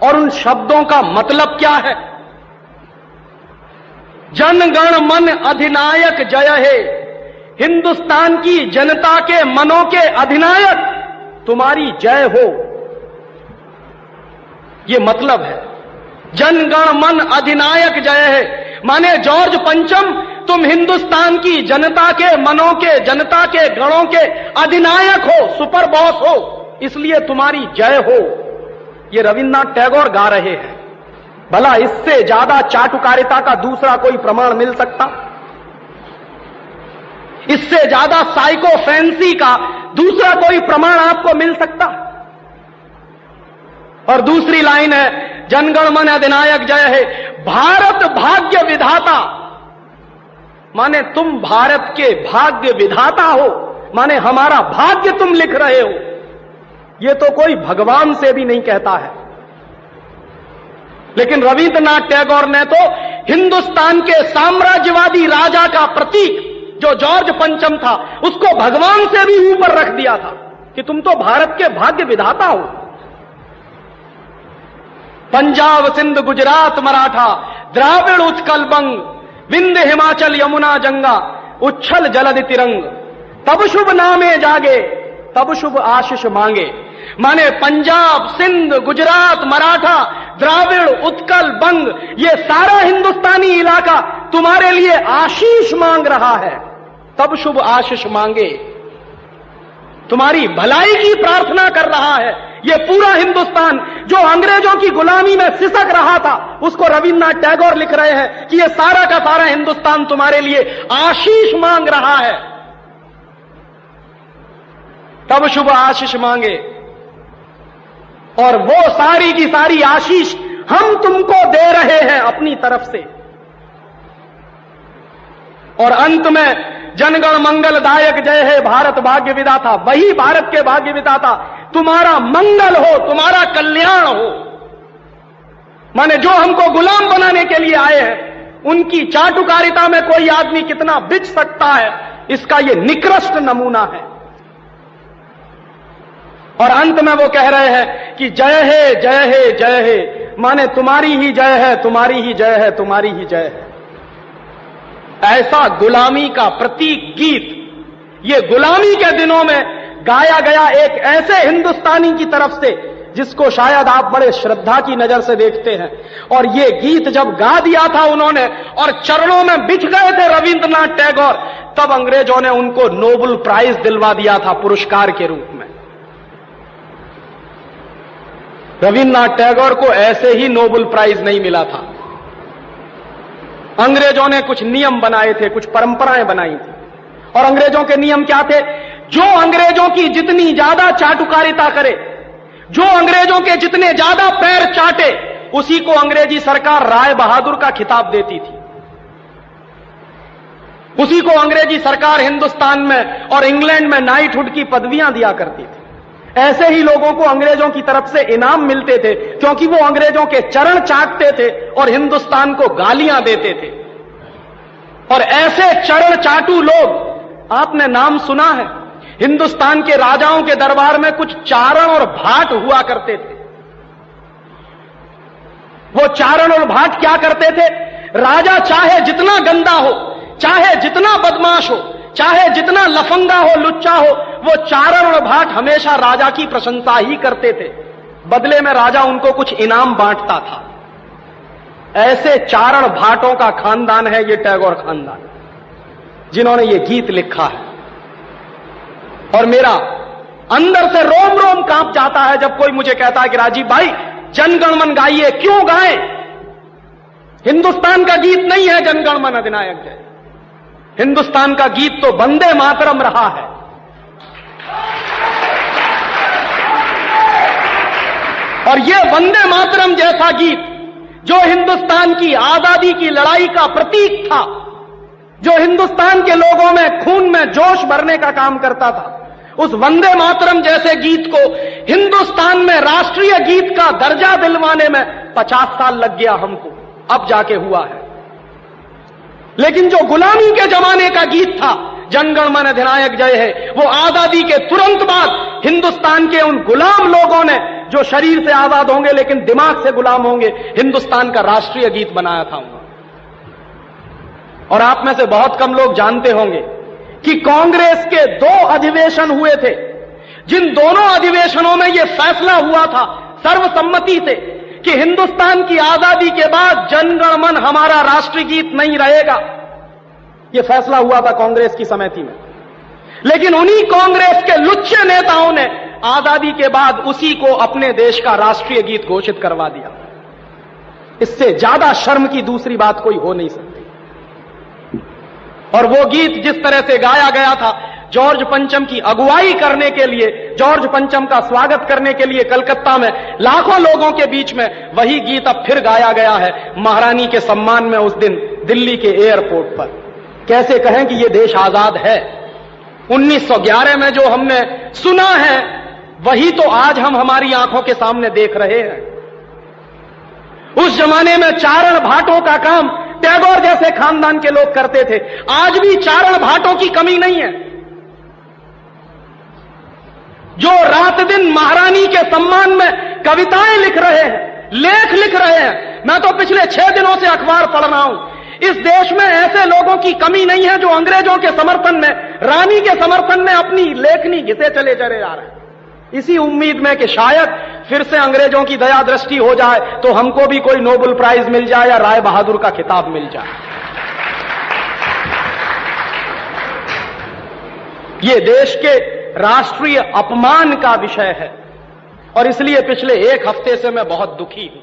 और उन शब्दों का मतलब क्या है? जन गण मन अधिनायक जय हे, हिंदुस्तान की जनता के मनों के अधिनायक तुम्हारी जय हो, ये मतलब है। जन गण मन अधिनायक जय है माने जॉर्ज पंचम तुम हिंदुस्तान की जनता के मनों के, जनता के गणों के अधिनायक हो, सुपर बॉस हो, इसलिए तुम्हारी जय हो। ये रविन्द्रनाथ टैगोर गा रहे हैं। भला इससे ज्यादा चाटुकारिता का दूसरा कोई प्रमाण मिल सकता? इससे ज्यादा साइको फैंसी का दूसरा कोई प्रमाण आपको मिल सकता? और दूसरी लाइन है, जनगण मन अधिनायक जय है, भारत भाग्य विधाता, माने तुम भारत के भाग्य विधाता हो, माने हमारा भाग्य तुम लिख रहे हो। यह तो कोई भगवान से भी नहीं कहता है। लेकिन रविन्द्रनाथ टैगोर ने तो हिंदुस्तान के साम्राज्यवादी राजा का प्रतीक जो जॉर्ज पंचम था, उसको भगवान से भी ऊपर रख दिया था कि तुम तो भारत के भाग्य विधाता हो। पंजाब सिंध गुजरात मराठा द्राविड़ उत्कल बंग, विंध्य हिमाचल यमुना जंगा, उच्छल जलधि तिरंग, तब शुभ नामे जागे, तब शुभ आशीष मांगे। माने पंजाब सिंध गुजरात मराठा द्राविड़ उत्कल बंग, ये सारा हिंदुस्तानी इलाका तुम्हारे लिए आशीष मांग रहा है, तब शुभ आशीष मांगे। तुम्हारी भलाई की प्रार्थना कर रहा है। ये पूरा हिंदुस्तान जो अंग्रेजों की गुलामी में सिसक रहा था, उसको रविन्द्रनाथ टैगोर लिख रहे हैं कि ये सारा का सारा हिंदुस्तान तुम्हारे लिए आशीष मांग रहा है, तब शुभ आशीष मांगे। और वो सारी की सारी आशीष हम तुमको दे रहे हैं अपनी तरफ से। और अंत में जनगण मंगलदायक जय है, भारत भाग्य विधाता, वही भारत के भाग्य विधाता तुम्हारा मंगल हो, तुम्हारा कल्याण हो। माने जो हमको गुलाम बनाने के लिए आए हैं, उनकी चाटुकारिता में कोई आदमी कितना बिच सकता है, इसका यह निकृष्ट नमूना है। और अंत में वो कह रहे हैं कि जय है जय है जय है, माने तुम्हारी ही जय है, तुम्हारी ही जय है, तुम्हारी ही जय है। ऐसा गुलामी का प्रतीक गीत ये गुलामी के दिनों में गाया गया एक ऐसे हिंदुस्तानी की तरफ से जिसको शायद आप बड़े श्रद्धा की नजर से देखते हैं। और ये गीत जब गा दिया था उन्होंने और चरणों में बिछ गए थे रविन्द्रनाथ टैगोर, तब अंग्रेजों ने उनको नोबेल प्राइज दिलवा दिया था पुरस्कार के रूप में। रविन्द्रनाथ टैगोर को ऐसे ही नोबेल प्राइज नहीं मिला था। अंग्रेजों ने कुछ नियम बनाए थे, कुछ परंपराएं बनाई थी। और अंग्रेजों के नियम क्या थे? जो अंग्रेजों की जितनी ज्यादा चाटुकारिता करे, जो अंग्रेजों के जितने ज्यादा पैर चाटे, उसी को अंग्रेजी सरकार राय बहादुर का खिताब देती थी। उसी को अंग्रेजी सरकार हिंदुस्तान में और इंग्लैंड में नाइटहुड की पदवियां दिया करती थी। ऐसे ही लोगों को अंग्रेजों की तरफ से इनाम मिलते थे क्योंकि वो अंग्रेजों के चरण चाटते थे और हिंदुस्तान को गालियां देते थे। और ऐसे चरण चाटू लोग आपने नाम सुना है, हिंदुस्तान के राजाओं के दरबार में कुछ चारण और भाट हुआ करते थे। वो चारण और भाट क्या करते थे? राजा चाहे जितना गंदा हो, चाहे जितना बदमाश हो, चाहे जितना लफंगा हो, लुच्चा हो, वो चारण और भाट हमेशा राजा की प्रशंसा ही करते थे। बदले में राजा उनको कुछ इनाम बांटता था। ऐसे चारण भाटों का खानदान है ये टैगोर खानदान, जिन्होंने ये गीत लिखा है। और मेरा अंदर से रोम रोम कांप जाता है जब कोई मुझे कहता है कि राजीव भाई जनगण मन गाइए। क्यों गाएं? हिंदुस्तान का गीत नहीं है जनगण मन अधिनायक जय। हिंदुस्तान का गीत तो वंदे मातरम रहा है। और यह वंदे मातरम जैसा गीत जो हिंदुस्तान की आजादी की लड़ाई का प्रतीक था, जो हिंदुस्तान के लोगों में खून में जोश भरने का काम करता था, उस वंदे मातरम जैसे गीत को हिंदुस्तान में राष्ट्रीय गीत का दर्जा दिलवाने में 50 साल लग गया हमको, अब जाके हुआ है। लेकिन जो गुलामी के जमाने का गीत था जनगण मन अधिनायक जय है, वो आजादी के तुरंत बाद हिंदुस्तान के उन गुलाम लोगों ने जो शरीर से आजाद होंगे लेकिन दिमाग से गुलाम होंगे, हिंदुस्तान का राष्ट्रीय गीत बनाया था उन्होंने। और आप में से बहुत कम लोग जानते होंगे कि कांग्रेस के 2 अधिवेशन हुए थे, जिन दोनों अधिवेशनों में यह फैसला हुआ था सर्वसम्मति से कि हिंदुस्तान की आजादी के बाद जन गण मन हमारा राष्ट्रीय गीत नहीं रहेगा। यह फैसला हुआ था कांग्रेस की समिति में, लेकिन उन्हीं कांग्रेस के लुच्चे नेताओं ने आजादी के बाद उसी को अपने देश का राष्ट्रीय गीत घोषित करवा दिया। इससे ज्यादा शर्म की दूसरी बात कोई हो नहीं सकती। और वो गीत जिस तरह से गाया गया था जॉर्ज पंचम की अगुवाई करने के लिए, जॉर्ज पंचम का स्वागत करने के लिए कलकत्ता में लाखों लोगों के बीच में, वही गीत अब फिर गाया गया है महारानी के सम्मान में उस दिन दिल्ली के एयरपोर्ट पर। कैसे कहें कि ये देश आजाद है? 1911 में जो हमने सुना है वही तो आज हम हमारी आंखों के सामने देख रहे हैं। उस जमाने में चारण भाटों का काम टैगोर जैसे खानदान के लोग करते थे। आज भी चारण भाटों की कमी नहीं है जो रात दिन महारानी के सम्मान में कविताएं लिख रहे हैं, लेख लिख रहे हैं। मैं तो पिछले 6 दिनों से अखबार पढ़ रहा हूं। इस देश में ऐसे लोगों की कमी नहीं है जो अंग्रेजों के समर्थन में, रानी के समर्थन में अपनी लेखनी घिसे चले जा रहे हैं, इसी उम्मीद में कि शायद फिर से अंग्रेजों की दया दृष्टि हो जाए तो हमको भी कोई नोबेल प्राइज मिल जाए या राय बहादुर का खिताब मिल जाए। ये देश के राष्ट्रीय अपमान का विषय है और इसलिए पिछले 1 हफ्ते से मैं बहुत दुखी हूं।